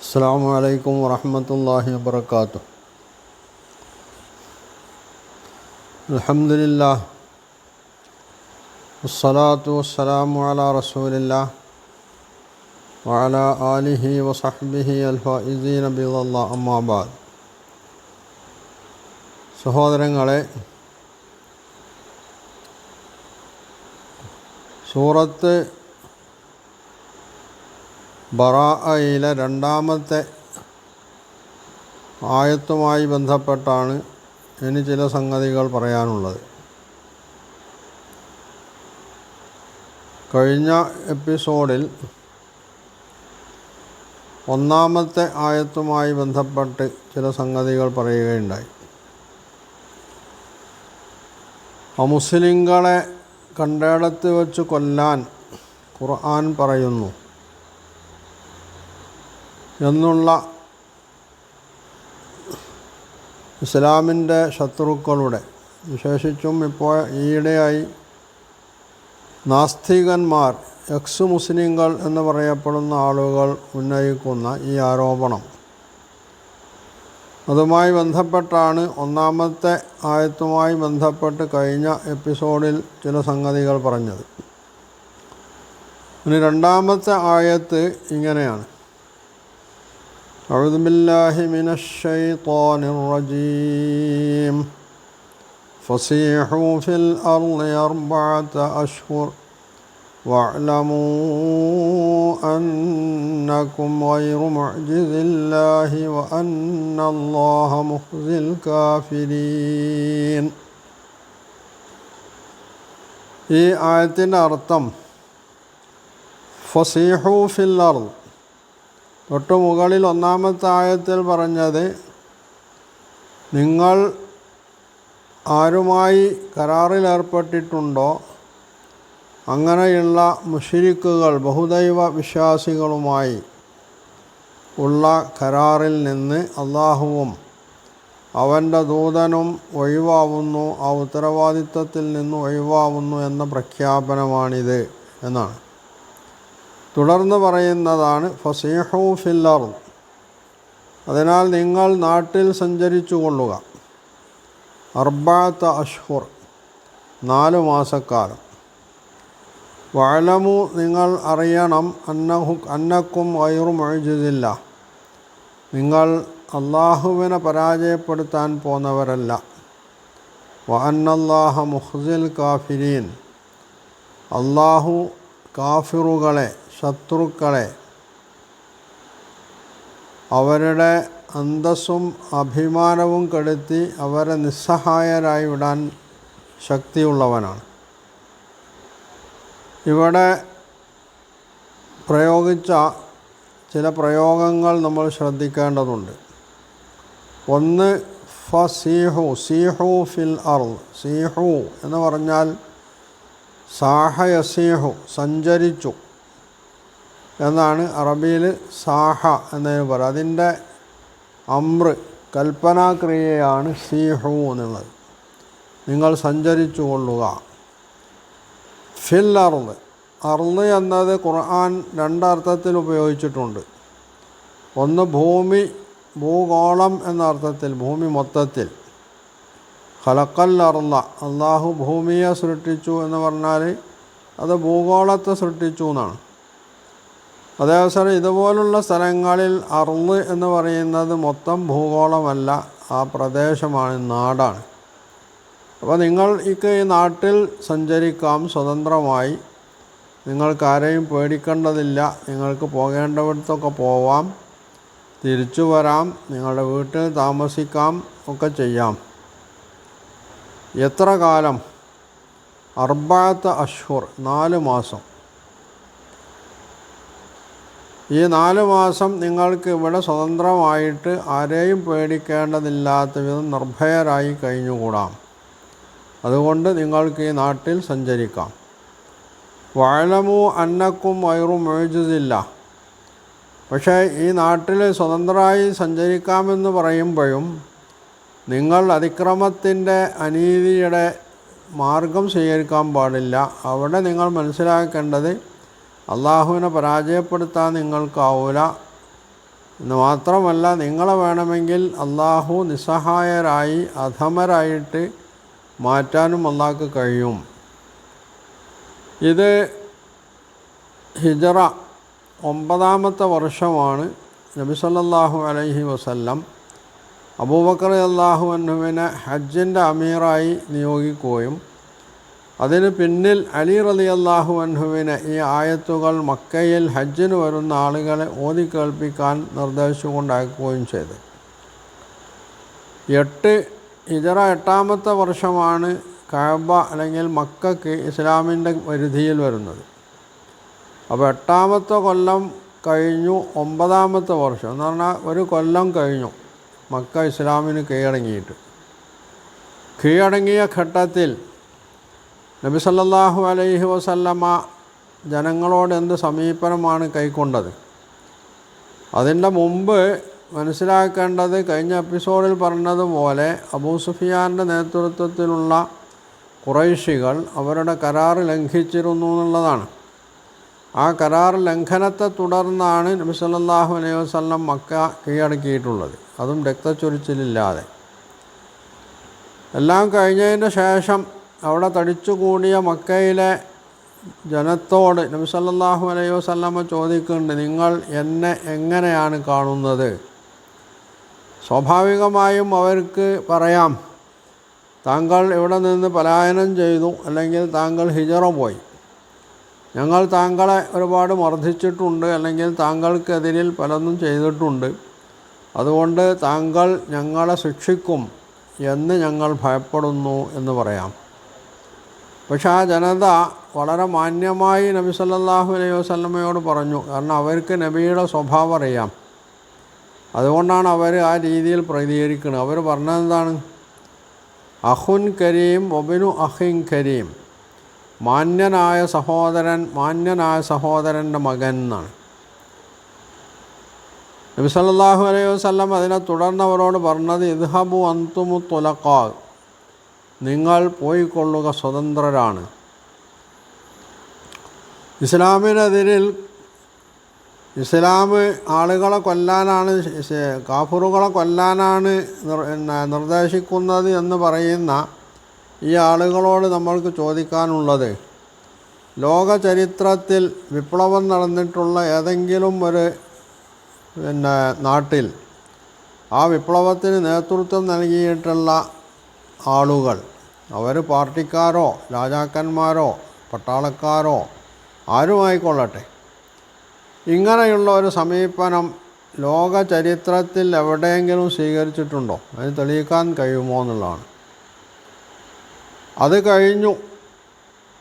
അസ്സലാമു അലൈക്കും വറഹ്മത്തുള്ളാഹി വബറകാതുഹു. അൽഹംദുലില്ലാഹ് വസ്സലാത്തു വസ്സലാമു അലാ റസൂലില്ലാഹ് വഅലാ ആലിഹി വസഹ്ബിഹി അൽഫായിസീന ബിറല്ലാഹ്. അമ്മാ ബഅദ്. സഹോദരങ്ങളെ, സൂറത്ത് ബറാഅയിലെ രണ്ടാമത്തെ ആയത്തുമായി ബന്ധപ്പെട്ടാണ് ഇനി ചില സംഗതികൾ പറയാനുള്ളത്. കഴിഞ്ഞ എപ്പിസോഡിൽ ഒന്നാമത്തെ ആയത്തുമായി ബന്ധപ്പെട്ട് ചില സംഗതികൾ പറയുകയുണ്ടായി. അമുസ്ലിങ്ങളെ കണ്ടിടത്ത് വച്ച് കൊല്ലാൻ ഖുർആൻ പറയുന്നു എന്നുള്ള ഇസ്ലാമിൻ്റെ ശത്രുക്കളുടെ, വിശേഷിച്ചും ഇപ്പോൾ ഈയിടെയായി നാസ്തികന്മാർ, എക്സ് മുസ്ലിങ്ങൾ എന്ന് പറയപ്പെടുന്ന ആളുകൾ ഉന്നയിക്കുന്ന ഈ ആരോപണം, അതുമായി ബന്ധപ്പെട്ടാണ് ഒന്നാമത്തെ ആയത്തുമായി ബന്ധപ്പെട്ട് കഴിഞ്ഞ എപ്പിസോഡിൽ ചില സംഗതികൾ പറഞ്ഞത്. ഇനി രണ്ടാമത്തെ ആയത്ത് ഇങ്ങനെയാണ്: അഊദു ബില്ലാഹി മിനശ് ശൈത്വാനിർ റജീം ഫസീഹു ഫിൽ അർളി അർബഅത അശ്ഹുർ വഅലമൂ അന്നകും ഗൈറു മുഅ്ജിസില്ലാഹി വഅന്നല്ലാഹ മുഖ്സിൽ കാഫിരീൻ. ഈ ആയത്തിൻ്റെ അർത്ഥം ഫസീഹു ഫിൽ അർള്, തൊട്ട് മുകളിൽ ഒന്നാമത്തെ ആയത്തിൽ പറഞ്ഞത് നിങ്ങൾ ആരുമായി കരാറിലേർപ്പെട്ടിട്ടുണ്ടോ അങ്ങനെയുള്ള മുശ്രിക്കുകൾ, ബഹുദൈവ വിശ്വാസികളുമായി ഉള്ള കരാറിൽ നിന്ന് അള്ളാഹുവും അവൻ്റെ ദൂതനും ഒഴിവാവുന്നു, ആ ഉത്തരവാദിത്വത്തിൽ നിന്ന് ഒഴിവാവുന്നു എന്ന പ്രഖ്യാപനമാണിത് എന്നാണ്. തുടർന്ന് പറയുന്നതാണ് ഫസീഹു ഫിൽ അർള്, അതിനാൽ നിങ്ങൾ നാട്ടിൽ സഞ്ചരിച്ചു കൊള്ളുക. അർബഅത അശ്ഹുർ, 4 മാസക്കാലം. വഅലമു, നിങ്ങൾ അറിയണം, അന്നക്കും ഗൈറു മുഅ്ജിസില്ലാ, നിങ്ങൾ അള്ളാഹുവിനെ പരാജയപ്പെടുത്താൻ പോന്നവരല്ല. വഅന്നല്ലാഹ മുഖ്സിൽ കാഫിരീൻ, അള്ളാഹു കാഫിറുകളെ, ശത്രുക്കളെ അവരുടെ അന്തസ്സും അഭിമാനവും കെടുത്തി അവരെ നിസ്സഹായരായി വിടാൻ ശക്തിയുള്ളവനാണ്. ഇവിടെ പ്രയോഗിച്ച ചില പ്രയോഗങ്ങൾ നമ്മൾ ശ്രദ്ധിക്കേണ്ടതുണ്ട്. ഒന്ന്, ഫസീഹു, സീഹു ഫിൽ അർള്. സീഹു എന്ന് പറഞ്ഞാൽ സാഹ യസീഹു, സഞ്ചരിച്ചു എന്നാണ് അറബിയിൽ സാഹ എന്നതിന് പറയുക. അതിൻ്റെ അമ്ര, കൽപ്പനാക്രിയയാണ് സീഹു എന്നുള്ളത്. നിങ്ങൾ സഞ്ചരിച്ചു കൊള്ളുക. ഫിൽ അർള്, അർള് എന്നത് ഖുർആൻ 2 അർത്ഥത്തിൽ ഉപയോഗിച്ചിട്ടുണ്ട്. ഒന്ന് ഭൂമി, ഭൂഗോളം എന്ന അർത്ഥത്തിൽ, ഭൂമി മൊത്തത്തിൽ. ഖലഖൽ അർള, അള്ളാഹു ഭൂമിയെ സൃഷ്ടിച്ചു എന്ന് പറഞ്ഞാൽ അത് ഭൂഗോളത്തെ സൃഷ്ടിച്ചു എന്നാണ്. അതേസമയം ഇതുപോലുള്ള സ്ഥലങ്ങളിൽ അർള് എന്ന് പറയുന്നത് മൊത്തം ഭൂഗോളമല്ല, ആ പ്രദേശമാണ്, നാടാണ്. അപ്പോൾ നിങ്ങൾക്ക് ഈ നാട്ടിൽ സഞ്ചരിക്കാം സ്വതന്ത്രമായി, നിങ്ങൾക്കാരെയും പേടിക്കേണ്ടതില്ല, നിങ്ങൾക്ക് പോകേണ്ടവിടത്തൊക്കെ പോവാം, തിരിച്ചു വരാം, നിങ്ങളുടെ വീട്ടിൽ താമസിക്കാം, ഒക്കെ ചെയ്യാം. എത്ര കാലം? അർബഅത അശ്ഹുർ, 4 മാസം. ഈ 4 മാസം നിങ്ങൾക്ക് ഇവിടെ സ്വതന്ത്രമായിട്ട് ആരെയും പേടിക്കേണ്ടതില്ലാത്ത വിധം നിർഭയരായി കഴിഞ്ഞുകൂടാം. അതുകൊണ്ട് നിങ്ങൾക്ക് ഈ നാട്ടിൽ സഞ്ചരിക്കാം. വഅലമു അന്നക്കും ഗൈറു മുഅ്ജിസില്ലാ, പക്ഷേ ഈ നാട്ടിൽ സ്വതന്ത്രമായി സഞ്ചരിക്കാമെന്ന് പറയുമ്പോഴും നിങ്ങൾ അതിക്രമത്തിൻ്റെ, അനീതിയുടെ മാർഗം സ്വീകരിക്കാൻ പാടില്ല. അവിടെ നിങ്ങൾ മനസ്സിലാക്കേണ്ടത് അള്ളാഹുവിനെ പരാജയപ്പെടുത്താൻ നിങ്ങൾക്കാവൂല എന്ന് മാത്രമല്ല, നിങ്ങളെ വേണമെങ്കിൽ അള്ളാഹു നിസ്സഹായരായി അധമരായിട്ട് മാറ്റാനും അള്ളാഹ്ക്ക് കഴിയും. ഇത് ഹിജ്റ 9-ാമത്തെ വർഷമാണ് നബി സല്ലല്ലാഹു അലൈഹി വസല്ലം അബൂബക്കർ റളിയല്ലാഹു അൻഹുവിനെ ഹജ്ജിൻ്റെ അമീറായി നിയോഗിക്കുകയും അതിന് പിന്നിൽ അലി റളിയല്ലാഹു അൻഹുവിനെ ഈ ആയത്തുകൾ മക്കയിൽ ഹജ്ജിന് വരുന്ന ആളുകളെ ഓതി കേൾപ്പിക്കാൻ നിർദ്ദേശിച്ചുകൊണ്ടയക്കുകയും ചെയ്തു. ഹിജ്റ 8-ാമത്തെ വർഷമാണ് കഅബ അല്ലെങ്കിൽ മക്കയ്ക്ക് ഇസ്ലാമിൻ്റെ പരിധിയിൽ വരുന്നത്. അപ്പോൾ 8-ാമത്തെ കൊല്ലം കഴിഞ്ഞു, 9-ാമത്തെ വർഷം എന്ന് പറഞ്ഞാൽ ഒരു കൊല്ലം കഴിഞ്ഞു മക്ക ഇസ്ലാമിന് കീഴടങ്ങിയ ഘട്ടത്തിൽ നബി സല്ലല്ലാഹു അലൈഹി വസല്ലമ ജനങ്ങളോട് എന്ത് സമീപനമാണ് കൈക്കൊണ്ടത്? അതിൻ്റെ മുമ്പ് മനസ്സിലാക്കേണ്ടത്, കഴിഞ്ഞ എപ്പിസോഡിൽ പറഞ്ഞതുപോലെ അബൂ സുഫിയാൻ്റെ നേതൃത്വത്തിലുള്ള ഖുറൈശികൾ അവരുടെ കരാർ ലംഘിച്ചിരുന്നു എന്നുള്ളതാണ്. ആ കരാർ ലംഘനത്തെ തുടർന്നാണ് നബി സല്ലല്ലാഹു അലൈഹി വസല്ലം മക്ക കീഴടക്കിയിട്ടുള്ളത്, അതും രക്തച്ചൊരിച്ചിലില്ലാതെ. എല്ലാം കഴിഞ്ഞതിന് ശേഷം അവിടെ തടിച്ചുകൂടിയ മക്കയിലെ ജനത്തോട് നബി സല്ലല്ലാഹു അലൈഹി വസല്ലമ ചോദിക്കുന്നുണ്ട്, നിങ്ങൾ എന്നെ എങ്ങനെയാണ് കാണുന്നത്? സ്വാഭാവികമായും അവർക്ക് പറയാം, താങ്കൾ ഇവിടെ നിന്ന് പലായനം ചെയ്തു, അല്ലെങ്കിൽ താങ്കൾ ഹിജ്റ പോയി, ഞങ്ങൾ താങ്കളെ ഒരുപാട് മർദ്ദിച്ചിട്ടുണ്ട്, അല്ലെങ്കിൽ താങ്കൾക്കെതിരിൽ പലതും ചെയ്തിട്ടുണ്ട്, അതുകൊണ്ട് താങ്കൾ ഞങ്ങളെ ശിക്ഷിക്കും എന്ന് ഞങ്ങൾ ഭയപ്പെടുന്നു എന്ന് പറയാം. പക്ഷെ ആ ജനത വളരെ മാന്യമായി നബി സല്ലല്ലാഹു അലൈഹി വസല്ലമയോട് പറഞ്ഞു. കാരണം അവർക്ക് നബിയുടെ സ്വഭാവം അറിയാം, അതുകൊണ്ടാണ് അവർ ആ രീതിയിൽ പ്രതികരിക്കുന്നത്. അവർ പറഞ്ഞതെന്താണ്? അഖുൻ കരീം വബിനു അഖിൻ കരീം, മാന്യനായ സഹോദരൻ്റെ മകൻ എന്നാണ്. നബി സല്ലല്ലാഹു അലൈഹി വസല്ലം അതിനെ തുടർന്നവരോട് പറഞ്ഞത്, ഇദ്ഹബു അൻതുമു തുലഖാ, നിങ്ങൾ പോയിക്കൊള്ളുക, സ്വതന്ത്രരാണ്. ഇസ്ലാമിനെതിരിൽ ഇസ്ലാം ആളുകളെ കൊല്ലാനാണ്, കാഫിറുകളെ കൊല്ലാനാണ് നിർദ്ദേശിക്കുന്നത് എന്ന് പറയുന്ന ഈ ആളുകളോട് നമ്മൾക്ക് ചോദിക്കാനുള്ളത്, ലോക ചരിത്രത്തിൽ വിപ്ലവം നടന്നിട്ടുള്ള ഏതെങ്കിലും ഒരു നാട്ടിൽ ആ വിപ്ലവത്തിന് നേതൃത്വം നൽകിയിട്ടുള്ള ആളുകൾ, അവർ പാർട്ടിക്കാരോ രാജാക്കന്മാരോ പട്ടാളക്കാരോ ആരുമായിക്കൊള്ളട്ടെ, ഇങ്ങനെയുള്ള ഒരു സമീപനം ലോക ചരിത്രത്തിൽ എവിടെയെങ്കിലും സ്വീകരിച്ചിട്ടുണ്ടോ? അതിന് തെളിയിക്കാൻ കഴിയുമോ എന്നുള്ളതാണ്. അത് കഴിഞ്ഞു,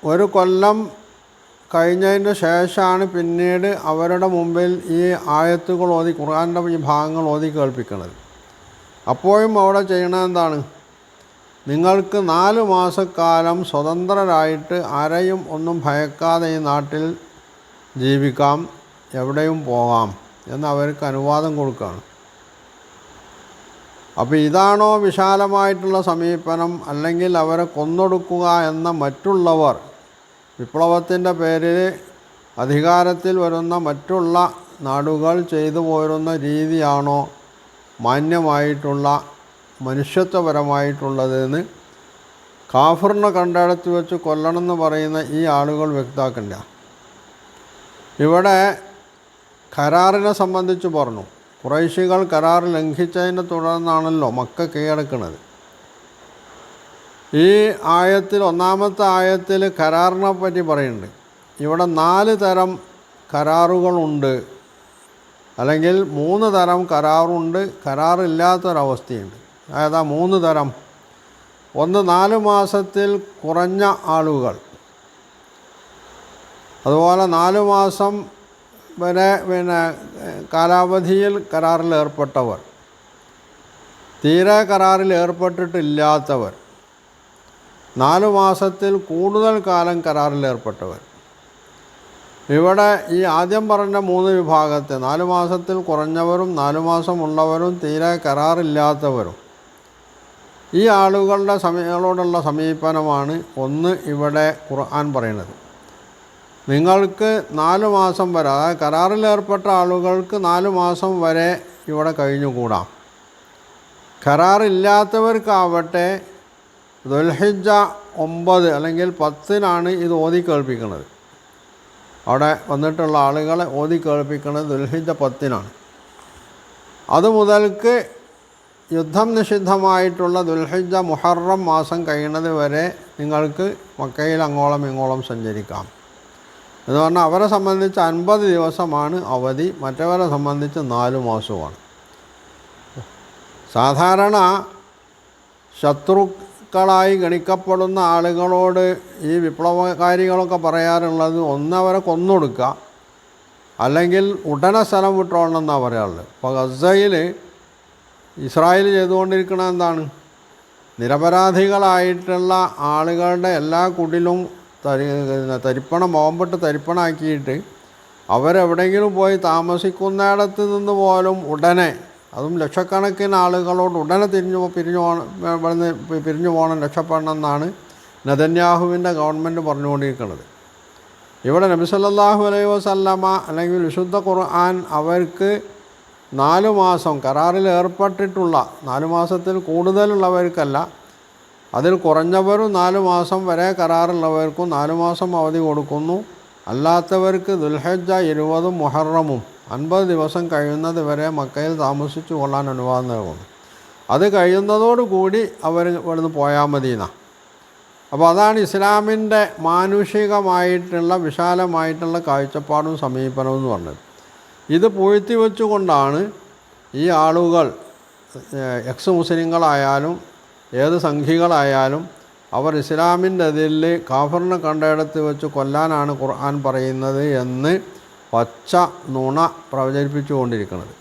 ഒരു കൊല്ലം കഴിഞ്ഞതിന് ശേഷമാണ് പിന്നീട് അവരുടെ മുമ്പിൽ ഈ ആയത്തുകൾ ഓതി, ഖുർആൻ്റെ ഈ ഭാഗങ്ങൾ ഓതി കേൾപ്പിക്കുന്നത്. അപ്പോഴും അവിടെ ചെയ്യണത് എന്താണ്? നിങ്ങൾക്ക് 4 മാസക്കാലം സ്വതന്ത്രരായിട്ട് ആരെയും ഒന്നും ഭയക്കാതെ ഈ നാട്ടിൽ ജീവിക്കാം, എവിടെയും പോകാം എന്ന് അവർക്ക് അനുവാദം കൊടുക്കുകയാണ്. അപ്പോൾ ഇതാണോ വിശാലമായിട്ടുള്ള സമീപനം? അല്ലെങ്കിൽ അവരെ കൊന്നൊടുക്കുക എന്ന മറ്റുള്ളവർ വിപ്ലവത്തിൻ്റെ പേരിൽ അധികാരത്തിൽ വരുന്ന മറ്റുള്ള നാടുകൾ ചെയ്തു പോരുന്ന രീതിയാണോ മാന്യമായിട്ടുള്ള മനുഷ്യത്വപരമായിട്ടുള്ളതെന്ന് കാഫിറിനെ കണ്ടെടുത്ത് വെച്ച് കൊല്ലണമെന്ന് പറയുന്ന ഈ ആളുകൾ വ്യക്തമാക്കണ്ട. ഇവിടെ കരാറിനെ സംബന്ധിച്ച് പറഞ്ഞു, ഖുറൈശികൾ കരാർ ലംഘിച്ചതിനെ തുടർന്നാണല്ലോ മക്ക കീഴടക്കുന്നത്. ഈ ആയത്തിൽ 1-ാമത്തെ ആയത്തിൽ കരാറിനെ പറ്റി പറയുന്നുണ്ട്. ഇവിടെ 4 തരം കരാറുകളുണ്ട്, അല്ലെങ്കിൽ 3 തരം കരാറുണ്ട്, കരാറില്ലാത്തൊരവസ്ഥയുണ്ട്. അതായത് 3 തരം. ഒന്ന്, 4 മാസത്തിൽ കുറഞ്ഞ ആളുകൾ, അതുപോലെ 4 മാസം വരെ കാലാവധിയിൽ കരാറിൽ ഏർപ്പെട്ടവർ, തീരെ കരാറിൽ ഏർപ്പെട്ടിട്ടില്ലാത്തവർ, 4 മാസത്തിൽ കൂടുതൽ കാലം കരാറിൽ ഏർപ്പെട്ടവർ. ഇവിടെ ഈ ആദ്യം പറഞ്ഞ 3 വിഭാഗത്തെ, 4 മാസത്തിൽ കുറഞ്ഞവരും 4 മാസമുള്ളവരും തീരെ കരാറില്ലാത്തവരും, ഈ ആളുകളുടെ ോടുള്ള സമീപനമാണ് ഒന്ന് ഇവിടെ ഖുർആൻ പറയുന്നത്. നിങ്ങൾക്ക് 4 മാസം വരെ, അതായത് കരാറിലേർപ്പെട്ട ആളുകൾക്ക് 4 മാസം വരെ ഇവിടെ കഴിഞ്ഞുകൂടാം. കരാറില്ലാത്തവർക്കാവട്ടെ ദുൽഹിജ്ജ 9 അല്ലെങ്കിൽ 10-നാണ് ഇത് ഓതി കേൾപ്പിക്കുന്നത്. അവിടെ വന്നിട്ടുള്ള ആളുകളെ ഓതി കേൾപ്പിക്കുന്നത് ദുൽഹിജ്ജ 10-നാണ്. അതുമുതൽക്ക് യുദ്ധം നിഷിദ്ധമായിട്ടുള്ള ദുൽഹിജ്ജ മുഹറം മാസം കഴിയുന്നത് വരെ നിങ്ങൾക്ക് മക്കയിൽ അങ്ങോളം ഇങ്ങോളം സഞ്ചരിക്കാം. എന്ന് പറഞ്ഞാൽ അവരെ സംബന്ധിച്ച് 50 ദിവസമാണ് അവധി, മറ്റവരെ സംബന്ധിച്ച് 4 മാസവുമാണ്. സാധാരണ ശത്രുക്കളായി ഗണിക്കപ്പെടുന്ന ആളുകളോട് ഈ വിപ്ലവകാരികളൊക്കെ പറയാറുള്ളത് ഒന്നവരെ കൊന്നൊടുക്കുക, അല്ലെങ്കിൽ ഉടനെ സ്ഥലം വിട്ടോളണം എന്നാണ് പറയാറുള്ളത്. ഇപ്പോൾ ഗസയിൽ ഇസ്രായേൽ ചെയ്തുകൊണ്ടിരിക്കുന്നത് എന്താണ്? നിരപരാധികളായിട്ടുള്ള ആളുകളുടെ എല്ലാ കുടിലും തരിപ്പണം ബോംബിട്ട് തരിപ്പണാക്കിയിട്ട് അവരെവിടെയെങ്കിലും പോയി താമസിക്കുന്നിടത്ത് നിന്ന് പോലും ഉടനെ, അതും ലക്ഷക്കണക്കിന് ആളുകളോട് ഉടനെ പിരിഞ്ഞു പോകണം, രക്ഷപ്പെടണം എന്നാണ് നെതന്യാഹുവിൻ്റെ ഗവൺമെൻറ് പറഞ്ഞുകൊണ്ടിരിക്കുന്നത്. ഇവിടെ നബി സല്ലല്ലാഹു അലൈഹി വസല്ലമ അല്ലെങ്കിൽ വിശുദ്ധ ഖുർആൻ അവർക്ക് 4 മാസം കരാറിൽ ഏർപ്പെട്ടിട്ടുള്ള, 4 മാസത്തിൽ കൂടുതലുള്ളവർക്കല്ല, അതിൽ കുറഞ്ഞവരും 4 മാസം വരെ കരാറുള്ളവർക്കും 4 മാസം അവധി കൊടുക്കുന്നു. അല്ലാത്തവർക്ക് ദുൽഹിജ്ജ 20 മുഹറമും 50 ദിവസം കഴിയുന്നത് വരെ മക്കയിൽ താമസിച്ചു കൊള്ളാൻ അനുവാദം നൽകുന്നു. അത് കഴിയുന്നതോടുകൂടി അവർ ഇവിടുന്ന് പോയാൽ മതിയെന്നാണ്. അപ്പോൾ അതാണ് ഇസ്ലാമിൻ്റെ മാനുഷികമായിട്ടുള്ള വിശാലമായിട്ടുള്ള കാഴ്ചപ്പാടും സമീപനവും എന്ന് പറഞ്ഞത്. ഇത് പൂഴ്ത്തി വെച്ചുകൊണ്ടാണ് ഈ ആളുകൾ, എക്സ് മുസ്ലിങ്ങളായാലും ഏത് സംഘികളായാലും, അവർ ഇസ്ലാമിൻ്റെ അതിൽ കാഫറിനെ കണ്ടിടത്ത് വെച്ച് കൊല്ലാനാണ് ഖുർആൻ പറയുന്നത് എന്ന് പച്ച നുണ പ്രചരിപ്പിച്ചുകൊണ്ടിരിക്കുന്നത്.